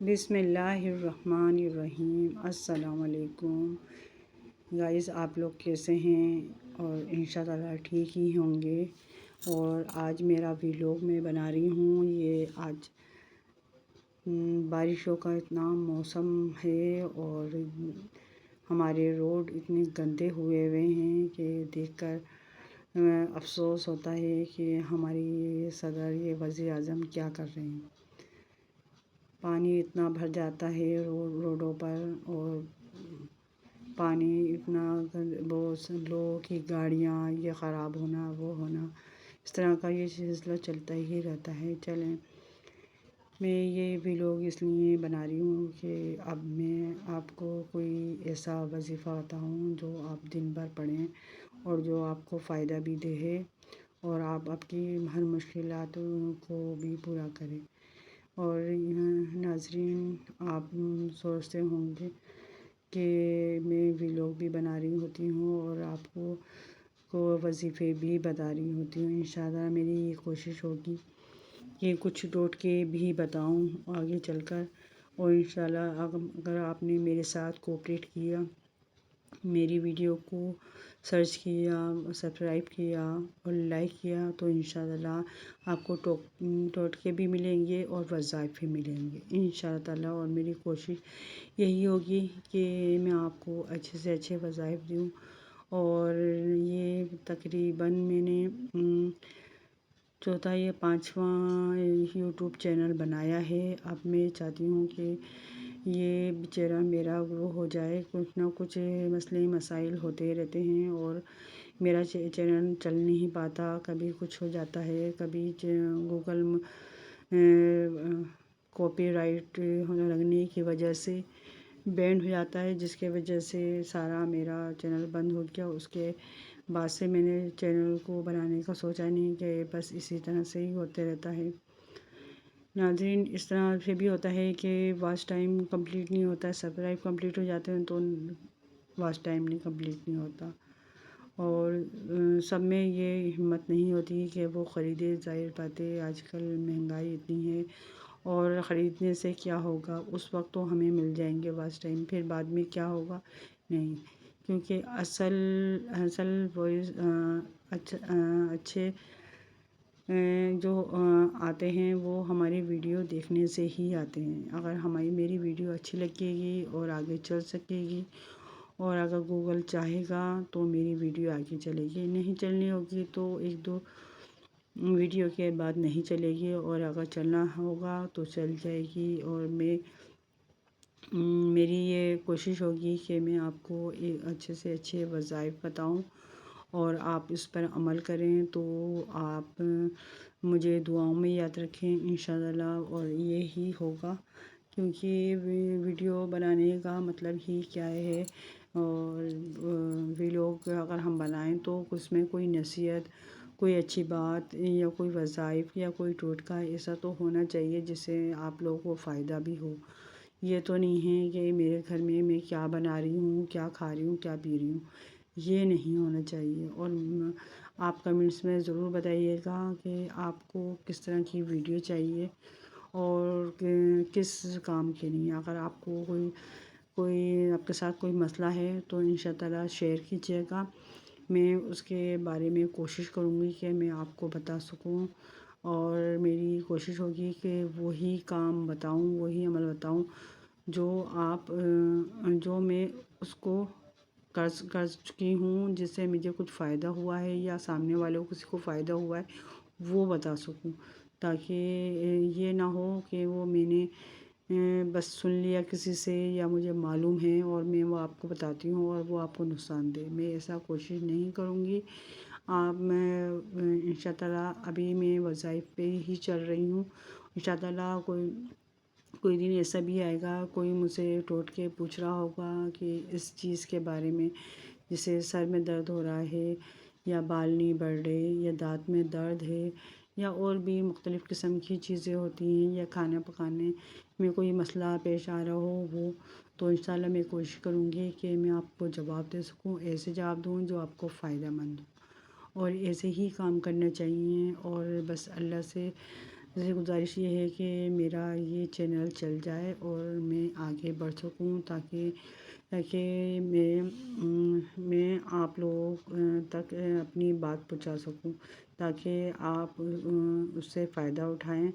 بسم اللہ الرحمن الرحیم۔ السلام علیکم گائز، آپ لوگ کیسے ہیں؟ اور انشاءاللہ ٹھیک ہی ہوں گے۔ اور آج میرا ویلوگ میں بنا رہی ہوں۔ یہ آج بارشوں کا اتنا موسم ہے اور ہمارے روڈ اتنے گندے ہوئے ہیں کہ دیکھ کر افسوس ہوتا ہے کہ ہماری صدر یہ وزیر اعظم کیا کر رہے ہیں۔ پانی اتنا بھر جاتا ہے روڈوں پر، اور پانی اتنا بہت لوگوں کی گاڑیاں یہ خراب ہونا وہ ہونا، اس طرح کا یہ سلسلہ چلتا ہی رہتا ہے۔ چلیں، میں یہ ویلوگ اس لیے بنا رہی ہوں کہ اب میں آپ کو کوئی ایسا وظیفہ بتاؤں جو آپ دن بھر پڑھیں اور جو آپ کو فائدہ بھی دے اور آپ کی ہر مشکلات کو بھی پورا کریں۔ اور ناظرین، آپ سوچتے ہوں گے کہ میں ویلوگ بھی بنا رہی ہوتی ہوں اور آپ کو وظیفے بھی بتا رہی ہوتی ہوں۔ انشاءاللہ میری یہ کوشش ہوگی کہ کچھ ٹوٹکے بھی بتاؤں آگے چل کر، اور انشاءاللہ اگر آپ نے میرے ساتھ کوآپریٹ کیا، میری ویڈیو کو سرچ کیا، سبسکرائب کیا اور لائک کیا، تو انشاءاللہ آپ کو ٹوٹکے بھی ملیں گے اور وظائف بھی ملیں گے انشاءاللہ تعالی۔ اور میری کوشش یہی ہوگی کہ میں آپ کو اچھے سے اچھے وظائف دوں۔ اور یہ تقریباً میں نے چوتھا یا پانچواں یوٹیوب چینل بنایا ہے۔ اب میں چاہتی ہوں کہ یہ بیچارہ میرا گرو ہو جائے۔ کچھ نہ کچھ مسئلے مسائل ہوتے رہتے ہیں اور میرا چینل چل نہیں پاتا، کبھی کچھ ہو جاتا ہے، کبھی گوگل کاپی رائٹ ہونے لگنے کی وجہ سے بینڈ ہو جاتا ہے، جس کی وجہ سے سارا میرا چینل بند ہو گیا۔ اس کے بعد سے میں نے چینل کو بنانے کا سوچا نہیں، کہ بس اسی طرح سے ہی ہوتے رہتا ہے۔ ناظرین، اس طرح سے بھی ہوتا ہے کہ واچ ٹائم کمپلیٹ نہیں ہوتا ہے، سبسکرائب کمپلیٹ ہو جاتے ہیں تو واچ ٹائم نہیں کمپلیٹ نہیں ہوتا، اور سب میں یہ ہمت نہیں ہوتی کہ وہ خریدے۔ ظاہر بات ہے، آج کل مہنگائی اتنی ہے اور خریدنے سے کیا ہوگا؟ اس وقت تو ہمیں مل جائیں گے واچ ٹائم، پھر بعد میں کیا ہوگا؟ نہیں، کیونکہ اصل وائس اچھے جو آتے ہیں وہ ہماری ویڈیو دیکھنے سے ہی آتے ہیں۔ اگر میری ویڈیو اچھی لگے گی اور آگے چل سکے گی، اور اگر گوگل چاہے گا تو میری ویڈیو آگے چلے گی، نہیں چلنی ہوگی تو ایک دو ویڈیو کے بعد نہیں چلے گی، اور اگر چلنا ہوگا تو چل جائے گی۔ اور میری یہ کوشش ہوگی کہ میں آپ کو ایک اچھے سے اچھے وظائف بتاؤں اور آپ اس پر عمل کریں، تو آپ مجھے دعاؤں میں یاد رکھیں انشاءاللہ۔ اور یہی ہوگا، کیونکہ ویڈیو بنانے کا مطلب ہی کیا ہے، اور ویلوگ اگر ہم بنائیں تو اس میں کوئی نصیحت، کوئی اچھی بات یا کوئی وظائف یا کوئی ٹوٹکا ایسا تو ہونا چاہیے جس سے آپ لوگوں کو فائدہ بھی ہو۔ یہ تو نہیں ہے کہ میرے گھر میں کیا بنا رہی ہوں، کیا کھا رہی ہوں، کیا پی رہی ہوں، یہ نہیں ہونا چاہیے۔ اور آپ کمنٹس میں ضرور بتائیے گا کہ آپ کو کس طرح کی ویڈیو چاہیے اور کس کام کے لیے۔ اگر آپ کو کوئی آپ کے ساتھ کوئی مسئلہ ہے تو انشاء اللہ شیئر کیجیے گا، میں اس کے بارے میں کوشش کروں گی کہ میں آپ کو بتا سکوں، اور میری کوشش ہوگی کہ وہی کام بتاؤں، وہی عمل بتاؤں جو میں اس کو کر چکی ہوں، جس سے مجھے کچھ فائدہ ہوا ہے یا سامنے والوں کو کسی کو فائدہ ہوا ہے، وہ بتا سکوں، تاکہ یہ نہ ہو کہ وہ میں نے بس سن لیا کسی سے یا مجھے معلوم ہے اور میں وہ آپ کو بتاتی ہوں اور وہ آپ کو نقصان دے۔ میں ایسا کوشش نہیں کروں گی۔ میں انشاء اللہ ابھی میں وظائف پہ ہی چل رہی ہوں۔ انشاء اللہ کوئی دن ایسا بھی آئے گا، کوئی مجھ سے ٹوٹ کے پوچھ رہا ہوگا کہ اس چیز کے بارے میں، جیسے سر میں درد ہو رہا ہے یا بال نہیں بڑھ رہے یا دانت میں درد ہے یا اور بھی مختلف قسم کی چیزیں ہوتی ہیں، یا کھانا پکانے میں کوئی مسئلہ پیش آ رہا ہو، تو انشاءاللہ میں کوشش کروں گی کہ میں آپ کو جواب دے سکوں، ایسے جواب دوں جو آپ کو فائدہ مند ہو، اور ایسے ہی کام کرنا چاہیے۔ اور بس اللہ سے سے گزارش یہ ہے کہ میرا یہ چینل چل جائے اور میں آگے بڑھ سکوں، تاکہ میں آپ لوگوں تک اپنی بات پہنچا سکوں، تاکہ آپ اس سے فائدہ اٹھائیں،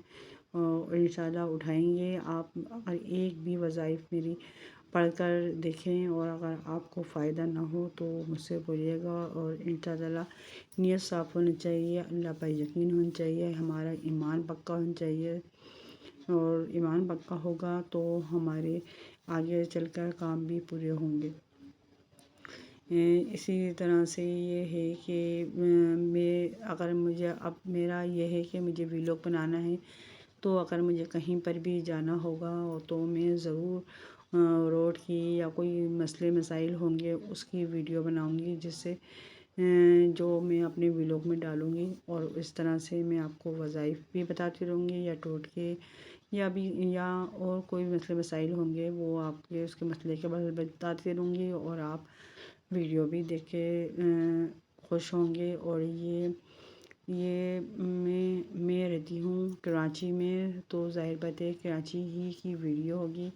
اور انشاءاللہ اٹھائیں گے۔ آپ اگر ایک بھی وظائف میری پڑھ کر دیکھیں اور اگر آپ کو فائدہ نہ ہو تو مجھ سے بولیے گا، اور انشاءاللہ نیت صاف ہونی چاہیے، اللہ پر یقین ہونا چاہیے، ہمارا ایمان پکا ہونا چاہیے، اور ایمان پکا ہوگا تو ہمارے آگے چل کر کام بھی پورے ہوں گے۔ اسی طرح سے یہ ہے کہ اگر مجھے اب میرا یہ ہے کہ مجھے ویلاگ بنانا ہے، تو اگر مجھے کہیں پر بھی جانا ہوگا تو میں ضرور روڈ کی یا کوئی مسئلے مسائل ہوں گے اس کی ویڈیو بناؤں گی، جس سے جو میں اپنے ویلاگ میں ڈالوں گی، اور اس طرح سے میں آپ کو وظائف بھی بتاتی رہوں گی، یا ٹوٹکے یا اور کوئی مسئلے مسائل ہوں گے وہ آپ کے اس کے مسئلے کے بارے میں بتاتی رہوں گی، اور آپ ویڈیو بھی دیکھ کے خوش ہوں گے۔ اور یہ میں رہتی ہوں کراچی میں، تو ظاہر بات ہے کراچی ہی کی ویڈیو ہوگی،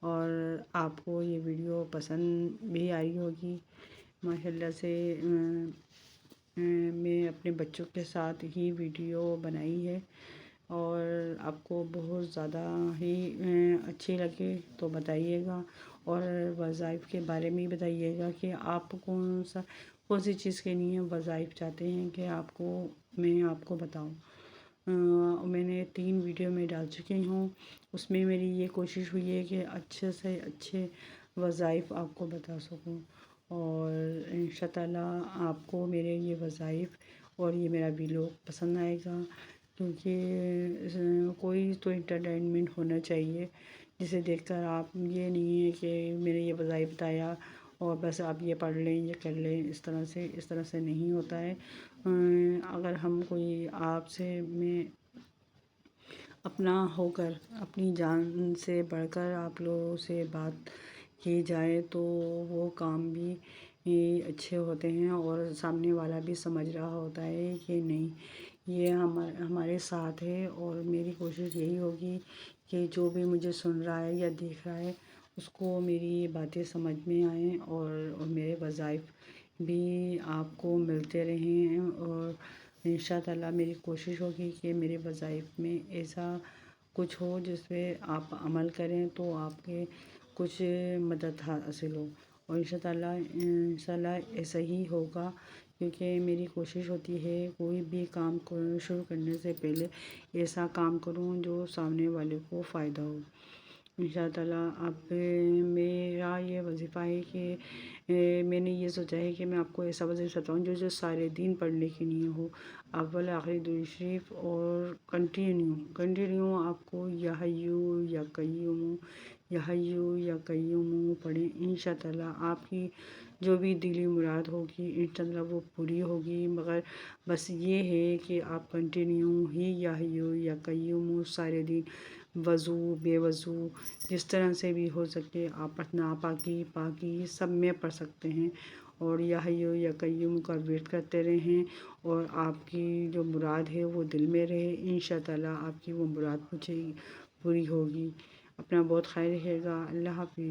اور آپ کو یہ ویڈیو پسند بھی آئی ہوگی۔ ماشاءاللہ سے میں اپنے بچوں کے ساتھ ہی ویڈیو بنائی ہے، اور آپ کو بہت زیادہ ہی اچھی لگے تو بتائیے گا، اور وظائف کے بارے میں بتائیے گا کہ آپ کون سی چیز کے لیے وظائف چاہتے ہیں کہ میں آپ کو بتاؤں۔ میں نے 3 ویڈیو میں ڈال چکی ہوں، اس میں میری یہ کوشش ہوئی ہے کہ اچھے سے اچھے وظائف آپ کو بتا سکوں، اور انشاء اللہ آپ کو میرے یہ وظائف اور یہ میرا ویلاگ پسند آئے گا، کیونکہ کوئی تو انٹرٹینمنٹ ہونا چاہیے جسے دیکھ کر آپ یہ نہیں ہے کہ میں نے یہ وظائف بتایا اور بس آپ یہ پڑھ لیں یہ کر لیں، اس طرح سے نہیں ہوتا ہے۔ اگر ہم کوئی آپ سے میں اپنا ہو کر اپنی جان سے بڑھ کر آپ لوگوں سے بات کی جائے تو وہ کام بھی اچھے ہوتے ہیں، اور سامنے والا بھی سمجھ رہا ہوتا ہے کہ نہیں یہ ہمارے ساتھ ہے، اور میری کوشش یہی ہوگی کہ جو بھی مجھے سن رہا ہے یا دیکھ رہا ہے اس کو میری یہ باتیں سمجھ میں آئیں، اور میرے وظائف بھی آپ کو ملتے رہیں، اور انشاء اللہ میری کوشش ہوگی کہ میرے وظائف میں ایسا کچھ ہو جس پہ آپ عمل کریں تو آپ کے کچھ مدد حاصل ہو، اور انشاء اللہ ایسا ہی ہوگا، کیونکہ میری کوشش ہوتی ہے کوئی بھی کام شروع کرنے سے پہلے ایسا کام کروں جو سامنے والے کو فائدہ ہو۔ انشاء اللہ اب میرا یہ وظیفہ ہے کہ میں نے یہ سوچا ہے کہ میں آپ کو ایسا وظیفہ بتاؤں جو سارے دین پڑھنے کے لیے ہو، اول آخری درود شریف، اور کنٹینیو آپ کو یا حیو یا قیوم یا حیو یا قیوم پڑھیں، انشاء اللہ آپ کی جو بھی دلی مراد ہوگی انشاء اللہ وہ پوری ہوگی، مگر بس یہ ہے کہ آپ کنٹینیو ہی یا حیو یا قیوم سارے دن وضو بے وضو جس طرح سے بھی ہو سکے آپ پاکی سب میں پڑھ سکتے ہیں، اور یا حیو یا قیوم کا ورد کرتے رہیں، اور آپ کی جو مراد ہے وہ دل میں رہے، انشاء اللہ آپ کی وہ مراد پوری ہوگی۔ اپنا بہت خیال رکھیے گا، اللہ حافظ۔